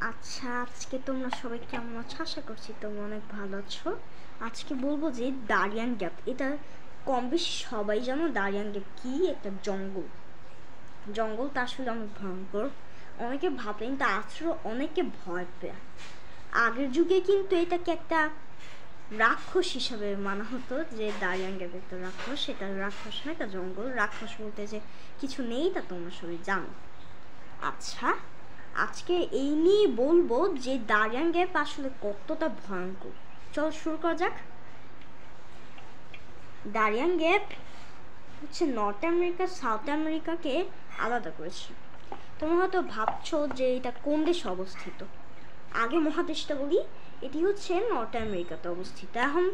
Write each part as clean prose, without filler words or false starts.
আচ্ছা, আজকে তোমরা সবাই কেমন আছো? আশা করছি তোমরা অনেক ভালো আছো। আজকে বলবো যে দারিয়ান গ্যাপ, এটা কম বেশি সবাই জানো। দারিয়ান গ্যাপ কি? একটা জঙ্গল। জঙ্গলটা আসলে অনেক ভয়ঙ্কর। অনেকে ভাবে, কিন্তু আসলে অনেকে ভয় পায়। আগের যুগে কিন্তু এটাকে একটা রাক্ষস হিসাবে মানা হতো, যে দারিয়ান গ্যাপ একটা রাক্ষস। সেটা রাক্ষস না, একটা জঙ্গল। রাক্ষস বলতে যে কিছু নেই, তা তোমরা সবাই জানো। আচ্ছা, আজকে এই নিয়ে বলবো যে দারিয়ান গ্যাপ আসলে কতটা ভয়ঙ্কর। চল শুরু করা যাক। দারিয়ান গ্যাপ হচ্ছে নর্থ আমেরিকা সাউথ আমেরিকাকে আলাদা করেছে। তোমরা হয়তো ভাবছো যে এটা কোন দেশে অবস্থিত। আগে মহাদেশটা বলি, এটি হচ্ছে নর্থ আমেরিকাতে অবস্থিত। এখন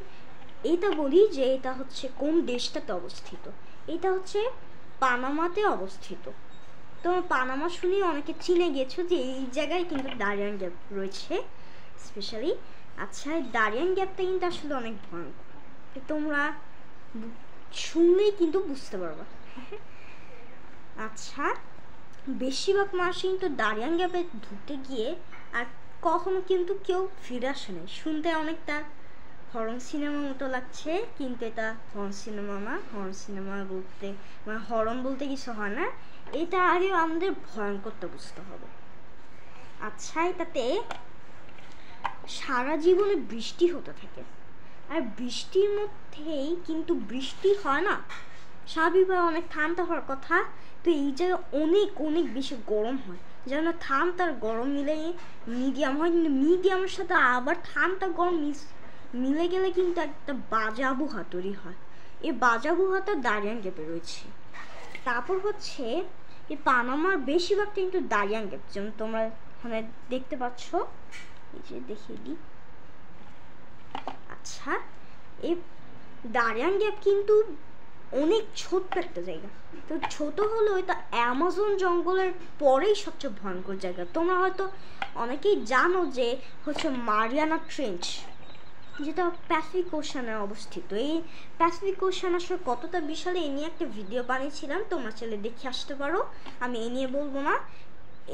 এইটা বলি যে এটা হচ্ছে কোন দেশটাতে অবস্থিত। এটা হচ্ছে পানামাতে অবস্থিত। তোমার পানামা শুনে অনেকে চিনে গেছো যে এই জায়গায় কিন্তু দারিয়ান গ্যাপ রয়েছে স্পেশালি। আচ্ছা, এই দারিয়ান গ্যাপটা কিন্তু আসলে অনেক ভয়ঙ্কর, তোমরা শুনলেই কিন্তু বুঝতে পারবা। আচ্ছা, বেশিরভাগ মানুষ কিন্তু দারিয়ান গ্যাপে ঢুকতে গিয়ে আর কখনো কিন্তু কেউ ফিরে আসে না। শুনতে অনেকটা হরর সিনেমার মতো লাগছে, কিন্তু এটা হরর সিনেমা না। হরর সিনেমা বলতে মানে হরর বলতে কিছু হয় না। এটা আগে আমাদের ভয়ঙ্করটা বুঝতে হবে। আচ্ছা, এটাতে সারা জীবনে বৃষ্টি হতে থাকে, আর বৃষ্টির মধ্যেই কিন্তু বৃষ্টি হয় না। স্বাভাবিকভাবে অনেক ঠান্ডা হওয়ার কথা, তো এই জায়গায় অনেক অনেক বেশি গরম হয়। যেন ঠান্ডা আর গরম মিলে মিডিয়াম হয়, কিন্তু মিডিয়ামের সাথে আবার ঠান্ডা গরম মিলে গেলে কিন্তু একটা বাজে আবহাওয়া তৈরি হয়। এই বাজে আবহাওয়াটা দারিয়ান গ্যাপে রয়েছে। তারপর হচ্ছে এই পানামার বেশিরভাগটা কিন্তু দারিয়ান গ্যাপ, যেমন তোমরা এখানে দেখতে পাচ্ছ। এই যে দেখিয়ে দিই। আচ্ছা, এই দারিয়ান গ্যাপ কিন্তু অনেক ছোট্ট একটা জায়গা। তো ছোট হলেও এটা অ্যামাজন জঙ্গলের পরেই সবচেয়ে ভয়ঙ্কর জায়গা। তোমরা হয়তো অনেকেই জানো যে হচ্ছে মারিয়ানা ট্রেঞ্চ, যেটা প্যাসিফিক ওশানে অবস্থিত। এই প্যাসিফিক ওশান আসলে কতটা বিশাল, এই নিয়ে একটা ভিডিও বানিয়েছিলাম, তোমরা চাইলে দেখে আসতে পারো। আমি এই নিয়ে বলবো না।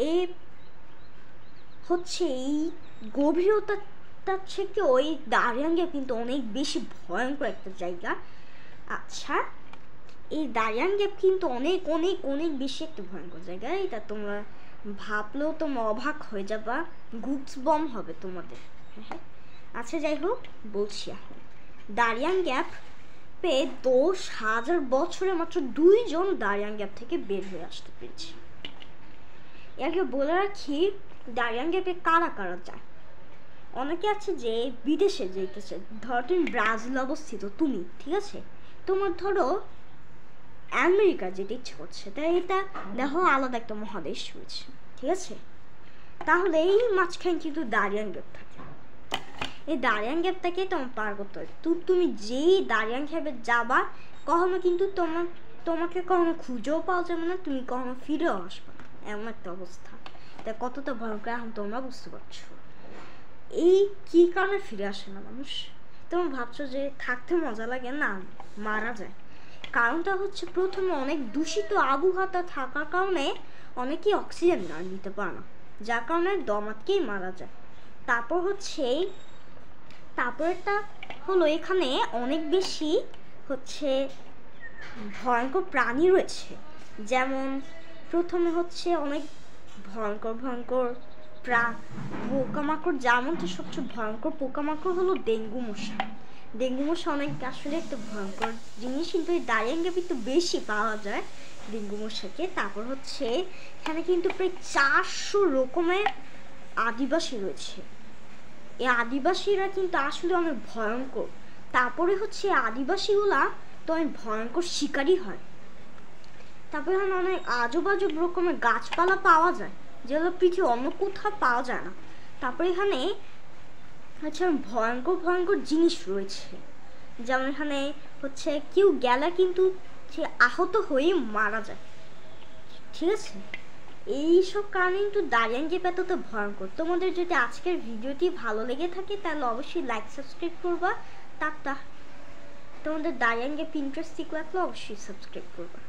এই হচ্ছে এই গভীরতা থেকে ওই দারিয়ান গ্যাপ কিন্তু অনেক বেশি ভয়ঙ্কর একটা জায়গা। আচ্ছা, এই দারিয়ান গ্যাপ কিন্তু অনেক অনেক অনেক বেশি একটা ভয়ঙ্কর জায়গা। এটা তোমরা ভাবলেও তোমরা অবাক হয়ে যাবা, গুপস বম হবে তোমাদের। হ্যাঁ, আচ্ছা যাই হোক, বলছি এখন দারিয়ান গ্যাপ পেয়ে 10,000 বছরে মাত্র 2 জন দারিয়ান গ্যাপ থেকে বের হয়ে আসতে পেরেছে। একে বলে রাখি, দারিয়ান গ্যাপে কারা কারা যায়। অনেকে আছে যে বিদেশে যেতেছে। ধরো তুমি ব্রাজিল অবস্থিত, তুমি ঠিক আছে, তোমার ধরো আমেরিকা যেতে ইচ্ছে করছে, তাই এটা দেখো আলাদা একটা মহাদেশ রয়েছে, ঠিক আছে। তাহলে এই মাঝখানে কিন্তু দারিয়ান গ্যাপ থাকে। এই দারিয়ান গ্যাপটাকে তোমার পার করতে হবে। তুমি যেই দারিয়ান গ্যাপে যাবা, কখনো কিন্তু তোমাকে কখনো খুঁজেও পাওয়া যাবে না, তুমি কখনো ফিরেও আসবে না, এমন একটা অবস্থা। তা কতটা ভয়ঙ্কর এখন তোমরা বুঝতে পারছো। এই কি কারণে ফিরে আসে না মানুষ? তোমরা ভাবছো যে থাকতে মজা লাগে, না, মারা যায়। কারণটা হচ্ছে, প্রথমে অনেক দূষিত আবহাওয়া থাকার কারণে অনেকেই অক্সিজেন না নিতে পারে না, যার কারণে দম আটকেই মারা যায়। তারপরেরটা হলো এখানে অনেক বেশি হচ্ছে ভয়ঙ্কর প্রাণী রয়েছে। যেমন প্রথমে হচ্ছে অনেক ভয়ঙ্কর ভয়ঙ্কর পোকামাকড়। যেমন তো সবচেয়ে ভয়ঙ্কর পোকামাকড় হলো ডেঙ্গু মশা। ডেঙ্গু মশা অনেক আসলে একটা ভয়ঙ্কর জিনিস, কিন্তু এই দারিয়ান গ্যাপে একটু বেশি পাওয়া যায় ডেঙ্গু মশাকে। তারপর হচ্ছে এখানে কিন্তু প্রায় 400 রকমের আদিবাসী রয়েছে। এই আদিবাসীরা কিন্তু আসলে অনেক ভয়ঙ্কর। তারপরে হচ্ছে আদিবাসীগুলা তো অনেক ভয়ঙ্কর শিকারী হয়। তারপরে এখানে অনেক আজব আজব রকমের গাছপালা পাওয়া যায়, যেগুলো পৃথিবীর অন্য কোথাও পাওয়া যায় না। তারপরে এখানে হচ্ছে ভয়ঙ্কর ভয়ঙ্কর জিনিস রয়েছে। যেমন এখানে হচ্ছে কেউ গেলে কিন্তু সে আহত হয়ে মারা যায়, ঠিক আছে। এইসব কারণে কিন্তু দারিয়ান গ্যাপ এতটা ভয়ঙ্কর। তোমাদের যদি আজকের ভিডিওটি ভালো লেগে থাকে, তাহলে অবশ্যই লাইক সাবস্ক্রাইব করবা। তোমাদের দারিয়ান গ্যাপ ইন্টারেস্টিং লাগলে অবশ্যই সাবস্ক্রাইব করবা।